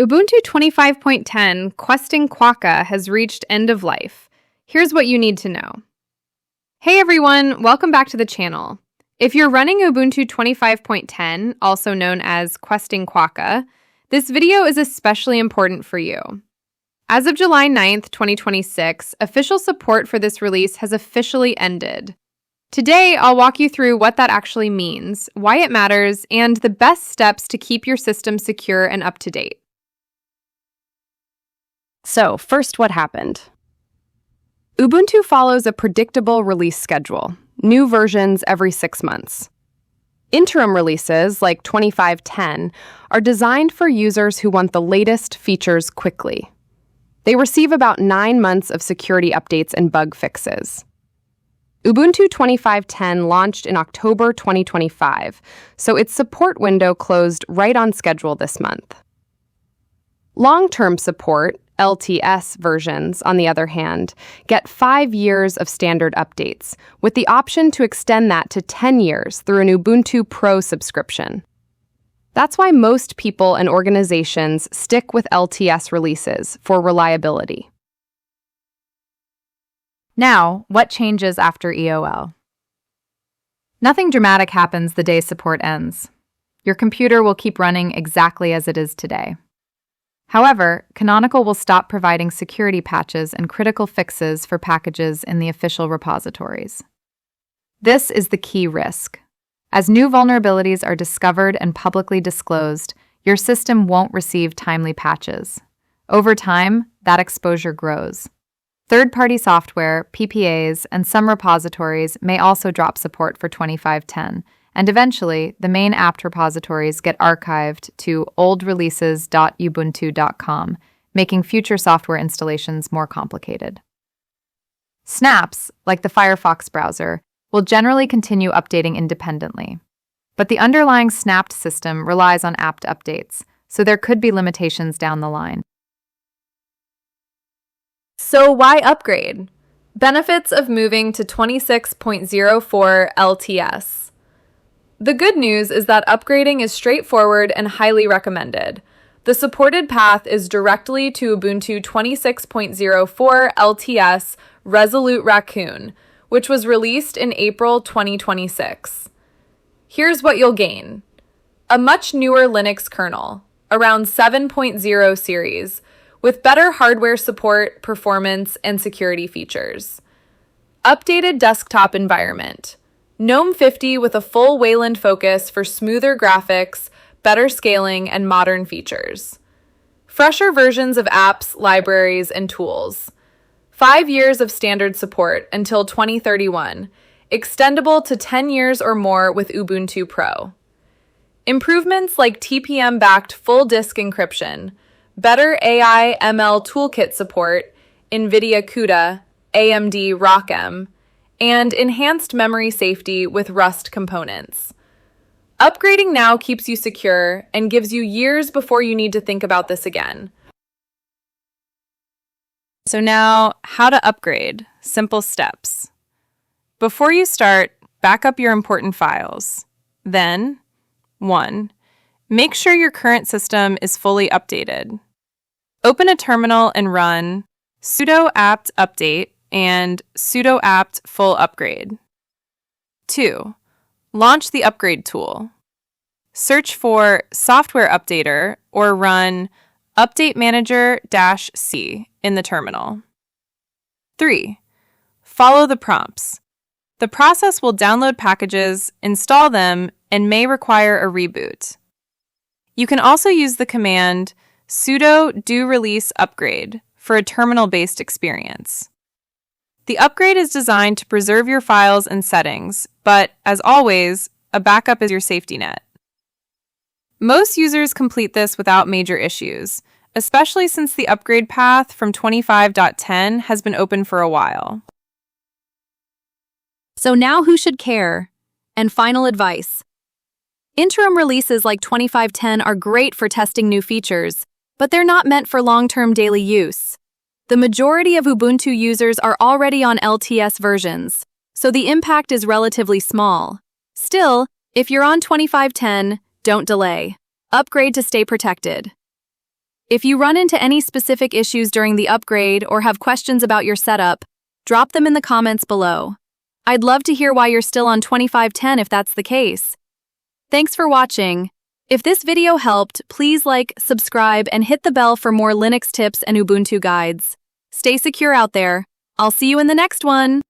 Ubuntu 25.10 Questing Quokka has reached end of life. Here's what you need to know. Hey everyone, welcome back to the channel. If you're running Ubuntu 25.10, also known as Questing Quokka, this video is especially important for you. As of July 9th, 2026, official support for this release has officially ended. Today, I'll walk you through what that actually means, why it matters, and the best steps to keep your system secure and up to date. So, first, what happened? Ubuntu follows a predictable release schedule, new versions every 6 months. Interim releases, like 25.10, are designed for users who want the latest features quickly. They receive about 9 months of security updates and bug fixes. Ubuntu 25.10 launched in October 2025, so its support window closed right on schedule this month. Long-term support, LTS versions, on the other hand, get 5 years of standard updates, with the option to extend that to 10 years through an Ubuntu Pro subscription. That's why most people and organizations stick with LTS releases for reliability. Now, what changes after EOL? Nothing dramatic happens the day support ends. Your computer will keep running exactly as it is today. However, Canonical will stop providing security patches and critical fixes for packages in the official repositories. This is the key risk. As new vulnerabilities are discovered and publicly disclosed, your system won't receive timely patches. Over time, that exposure grows. Third-party software, PPAs, and some repositories may also drop support for 25.10, and eventually, the main apt repositories get archived to oldreleases.ubuntu.com, making future software installations more complicated. Snaps, like the Firefox browser, will generally continue updating independently. But the underlying snapped system relies on apt updates, so there could be limitations down the line. So why upgrade? Benefits of moving to 26.04 LTS. The good news is that upgrading is straightforward and highly recommended. The supported path is directly to Ubuntu 26.04 LTS Resolute Raccoon, which was released in April 2026. Here's what you'll gain. A much newer Linux kernel, around 7.0 series, with better hardware support, performance, and security features. Updated desktop environment. GNOME 50 with a full Wayland focus for smoother graphics, better scaling, and modern features. Fresher versions of apps, libraries, and tools. 5 years of standard support until 2031, extendable to 10 years or more with Ubuntu Pro. Improvements like TPM-backed full disk encryption, better AI ML toolkit support, NVIDIA CUDA, AMD ROCm, and enhanced memory safety with Rust components. Upgrading now keeps you secure and gives you years before you need to think about this again. So now, how to upgrade? Simple steps. Before you start, back up your important files. Then, 1. Make sure your current system is fully updated. Open a terminal and run sudo apt update and sudo apt full upgrade. 2. Launch the upgrade tool. Search for Software Updater or run update manager-c in the terminal. 3. Follow the prompts. The process will download packages, install them, and may require a reboot. You can also use the command sudo do release upgrade for a terminal-based experience. The upgrade is designed to preserve your files and settings, but, as always, a backup is your safety net. Most users complete this without major issues, especially since the upgrade path from 25.10 has been open for a while. So now who should care? And final advice. Interim releases like 25.10 are great for testing new features, but they're not meant for long-term daily use. The majority of Ubuntu users are already on LTS versions, so the impact is relatively small. Still, if you're on 25.10, don't delay. Upgrade to stay protected. If you run into any specific issues during the upgrade or have questions about your setup, drop them in the comments below. I'd love to hear why you're still on 25.10 if that's the case. Thanks for watching. If this video helped, please like, subscribe, and hit the bell for more Linux tips and Ubuntu guides. Stay secure out there. I'll see you in the next one.